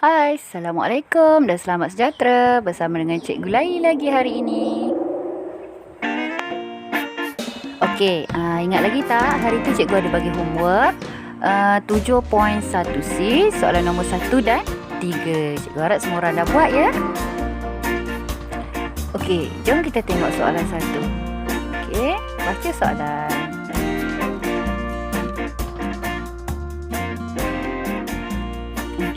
Hai, Assalamualaikum dan selamat sejahtera bersama dengan Cikgu Lai lagi hari ini. Okey, ingat lagi tak hari tu cikgu ada bagi homework 7.1C, soalan nombor 1 dan 3. Cikgu harap semua orang dah buat ya. Okey, jom kita tengok soalan 1. Okey, baca soalan.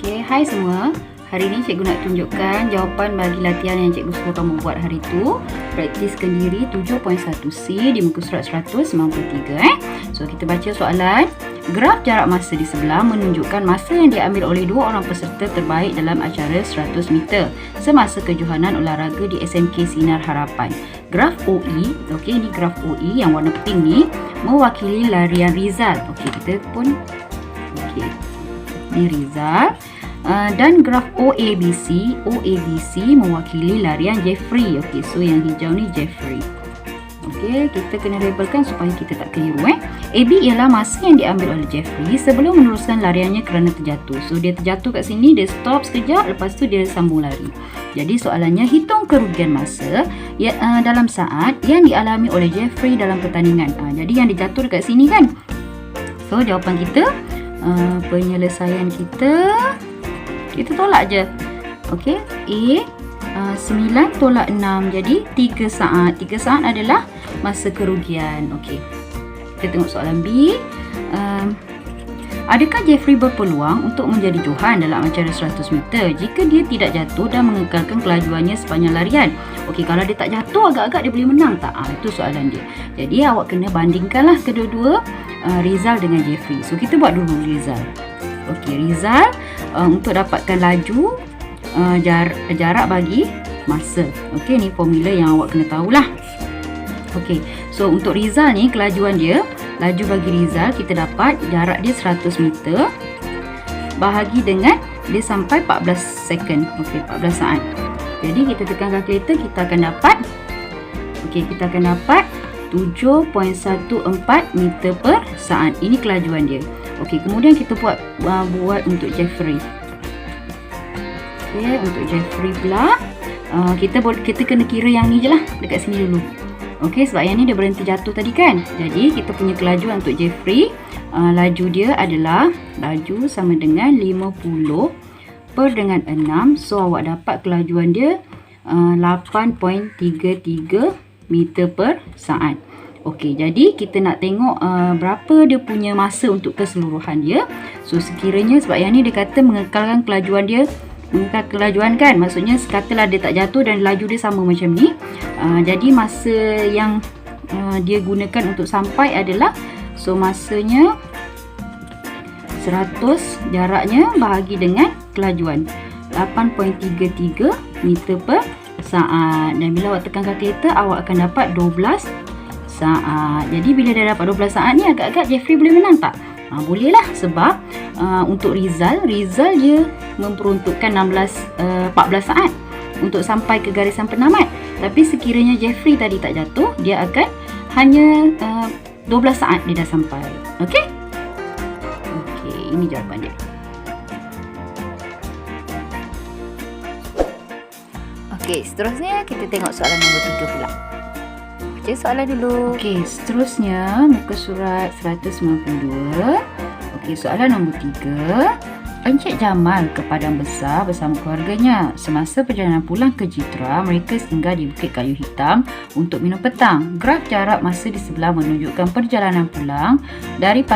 Okey, hai semua. Hari ini cikgu nak tunjukkan jawapan bagi latihan yang cikgu suruh kamu buat hari tu. Praktiskan diri 7.1C di muka surat 193. So, kita baca soalan. Graf jarak masa di sebelah menunjukkan masa yang diambil oleh dua orang peserta terbaik dalam acara 100 meter semasa kejohanan olahraga di SMK Sinar Harapan. Graf OE, okey, ini graf OE yang warna pink ni mewakili larian Rizal. Okey, kita pun ni Rizal. Dan graf OABC mewakili larian Jeffrey. Okey, so yang hijau ni Jeffrey. Okey, kita kena labelkan supaya kita tak keliru. AB ialah masa yang diambil oleh Jeffrey sebelum meneruskan lariannya kerana terjatuh. So dia terjatuh kat sini, dia stop sekejap, lepas tu dia sambung lari. Jadi soalannya, hitung kerugian masa dalam saat yang dialami oleh Jeffrey dalam pertandingan. Jadi yang dijatuh dekat sini kan. So jawapan kita, penyelesaian kita tolak je. Okey, A 9 tolak 6, jadi 3 saat. 3 saat adalah masa kerugian. Okey, kita tengok soalan B. Adakah Jeffrey berpeluang untuk menjadi johan dalam acara 100 meter jika dia tidak jatuh dan mengekalkan kelajuannya sepanjang larian? Okey, kalau dia tak jatuh, agak-agak dia boleh menang tak? Itu soalan dia. Jadi awak kena bandingkanlah kedua-dua Rizal dengan Jeffrey. So kita buat dulu Rizal. Okey, Rizal untuk dapatkan laju, jarak bagi masa. Okey, ni formula yang awak kena tahulah. Okey, so untuk Rizal ni, kelajuan dia, laju bagi Rizal kita dapat jarak dia 100 meter bahagi dengan dia sampai 14 second. Okey, 14 saat. Jadi kita tekan kalkulator, kita akan dapat 7.14 meter per saat. Ini kelajuan dia. Okey, kemudian kita buat untuk Jeffrey. Okey, untuk Jeffrey pula kita kena kira yang ni je lah, dekat sini dulu. Okey, sebab yang ni dia berhenti jatuh tadi kan. Jadi kita punya kelajuan untuk Jeffrey, laju dia adalah laju sama dengan 50 per dengan 6. So awak dapat kelajuan dia 8.33 meter per saat. Okey, jadi kita nak tengok berapa dia punya masa untuk keseluruhan dia. So sekiranya, sebab yang ni dia kata mengekalkan kelajuan dia, mengekalkan kelajuan kan, maksudnya katalah dia tak jatuh dan laju dia sama macam ni. Jadi masa yang dia gunakan untuk sampai adalah, so masanya 100 jaraknya bahagi dengan kelajuan 8.33 meter per saat. Dan bila awak tekan kalkulator, awak akan dapat 12 saat. Jadi bila dah dapat 12 saat ni, agak-agak Jeffrey boleh menang tak? Boleh lah, sebab untuk Rizal dia memperuntukkan 14 saat untuk sampai ke garisan penamat. Tapi sekiranya Jeffrey tadi tak jatuh, dia akan hanya 12 saat dia dah sampai. Okey? Okey, ini jawapan dia. Okey, seterusnya kita tengok soalan nombor 3 pula. Baca soalan dulu. Okey, seterusnya muka surat 192. Okey, soalan nombor 3. Encik Jamal ke Padang Besar bersama keluarganya. Semasa perjalanan pulang ke Jitra, mereka singgah di Bukit Kayu Hitam untuk minum petang. Graf jarak masa di sebelah menunjukkan perjalanan pulang dari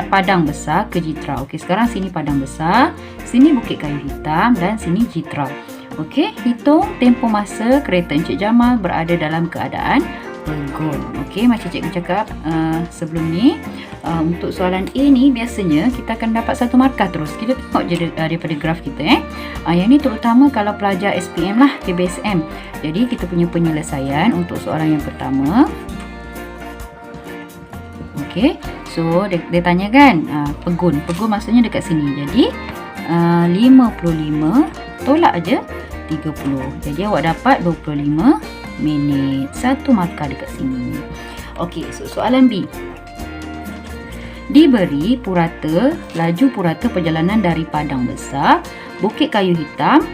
Padang Besar ke Jitra. Okey, sekarang sini Padang Besar, sini Bukit Kayu Hitam dan sini Jitra. Okey, hitung tempoh masa kereta Encik Jamal berada dalam keadaan pegun. Okey, macam cikgu cakap sebelum ni, untuk soalan A ni biasanya kita akan dapat satu markah terus. Kita tengok je daripada graf kita. Yang ni terutama kalau pelajar SPM lah, KBSM. Jadi kita punya penyelesaian untuk soalan yang pertama. Okey, so dia tanya kan, pegun maksudnya dekat sini. Jadi 55 tolak aja 30. Jadi awak dapat 25 minit. Satu markah dekat sini. Okey, so soalan B. diberi laju purata perjalanan dari Padang Besar Bukit Kayu Hitam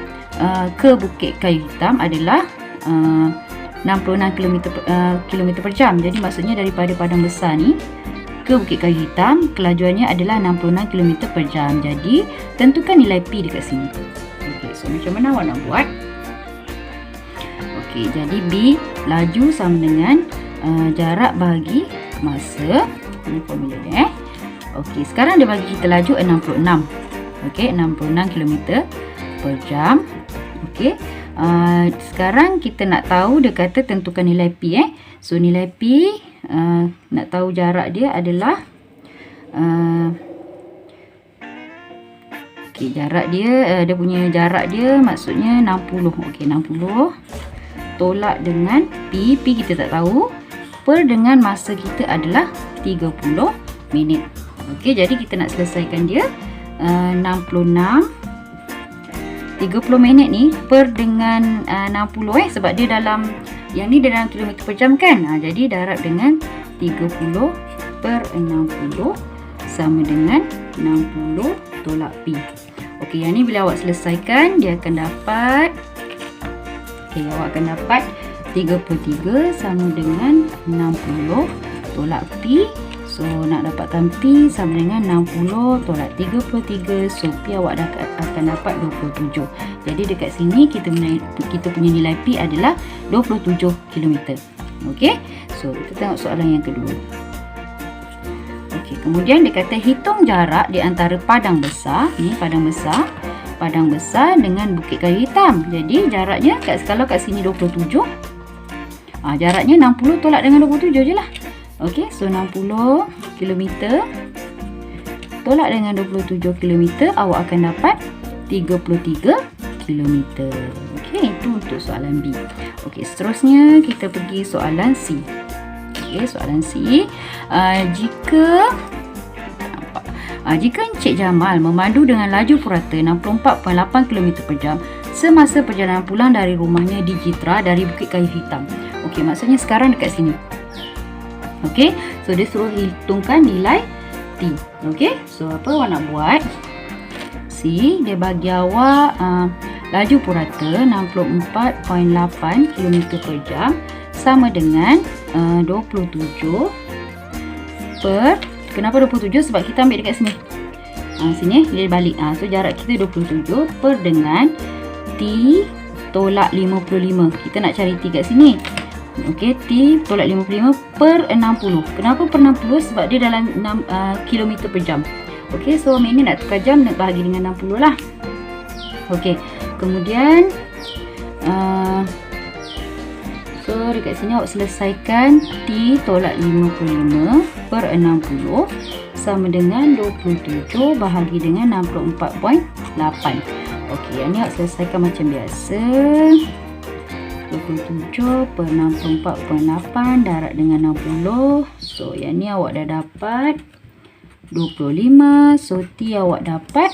ke Bukit Kayu Hitam adalah 66 km per jam. Jadi maksudnya daripada Padang Besar ni ke Bukit Kayu Hitam, kelajuannya adalah 66 km per jam. Jadi tentukan nilai P dekat sini. Okey, so macam mana awak nak buat? Okey, jadi B laju sama dengan jarak bahagi masa. Ini formula dia. Okey, sekarang dia bagi kita laju 66. Okey, 66 km per jam. Okey. Sekarang kita nak tahu, dia kata tentukan nilai P. So nilai P, nak tahu jarak dia adalah okey, jarak dia, dia punya jarak dia maksudnya 60. Okey, 60 tolak dengan P kita tak tahu, per dengan masa kita adalah 30 minit. Okey, jadi kita nak selesaikan dia 30 minit ni per dengan 60 sebab dia dalam, yang ni dia dalam kilometer per jam kan. Jadi darab dengan 30 per 60 sama dengan 60 tolak P. Okey, yang ni bila awak selesaikan, dia akan dapat, okey, awak akan dapat 33 sama dengan 60 tolak P. So nak dapatkan P sama dengan 60 tolak 33. So P awak akan dapat 27. Jadi dekat sini kita punya nilai P adalah 27 km. Okey. So kita tengok soalan yang kedua. Okey, kemudian dia kata hitung jarak di antara Padang Besar, ni Padang Besar dengan Bukit Kayu Hitam. Jadi jaraknya kalau kat sini 27, jaraknya 60 tolak dengan 27 je lah. Okey, so 60 km tolak dengan 27 km, awak akan dapat 33 km. Okey, itu untuk soalan B. Okey, seterusnya kita pergi soalan C. Okey, soalan C. Jika Encik Jamal memandu dengan laju purata 64.8 km per jam semasa perjalanan pulang dari rumahnya di Jitra dari Bukit Kayu Hitam. Okey, maksudnya sekarang dekat sini. Okey, so dia suruh hitungkan nilai T. Okey, so apa awak nak buat? C, dia bagi awak laju purata 64.8 km per jam sama dengan 27 per, kenapa 27? Sebab kita ambil dekat sini. Sini dia balik. So jarak kita 27 per dengan T tolak 55. Kita nak cari T kat sini. Okey, T tolak 55 per 60. Kenapa per 60? Sebab dia dalam 6 km per jam. Okey, so ini nak tukar jam, nak bahagi dengan 60 lah. Okey, kemudian so dekat sini awak selesaikan T tolak 55 per 60 sama dengan 27 bahagi dengan 64.8. Okey, yang ni awak selesaikan macam biasa. 27 per 64.8 darab dengan 60. So yang ni awak dah dapat 25. So T awak dapat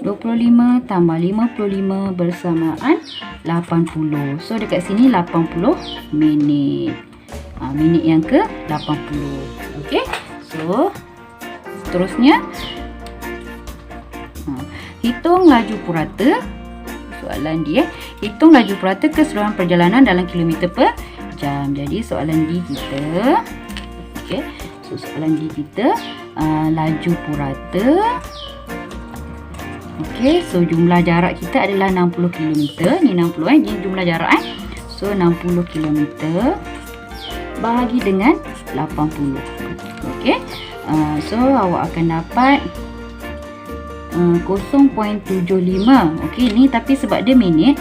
25 tambah 55 bersamaan 80. So dekat sini 80 minit. Minit yang ke 80. Okey. So seterusnya hitung laju purata. Soalan dia, hitung laju purata keseluruhan perjalanan dalam kilometer per jam. Jadi soalan D kita, okey, so soalan D kita laju purata. Okey, so jumlah jarak kita adalah 60 km. Ni 60 ni jumlah jarak So 60 km bahagi dengan 80. Okey. So awak akan dapat 0.75. Okey, ni tapi sebab dia minit,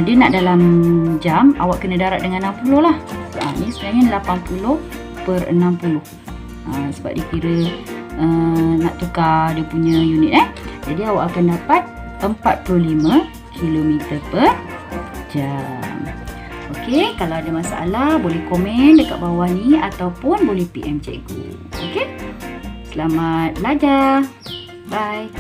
dia nak dalam jam, awak kena darab dengan 60 lah. Ni sebenarnya 80 per 60. Sebab dia kira nak tukar dia punya unit Jadi awak akan dapat 45 km per jam. Okey, kalau ada masalah boleh komen dekat bawah ni ataupun boleh PM cikgu. Okey. Selamat belajar. Bye.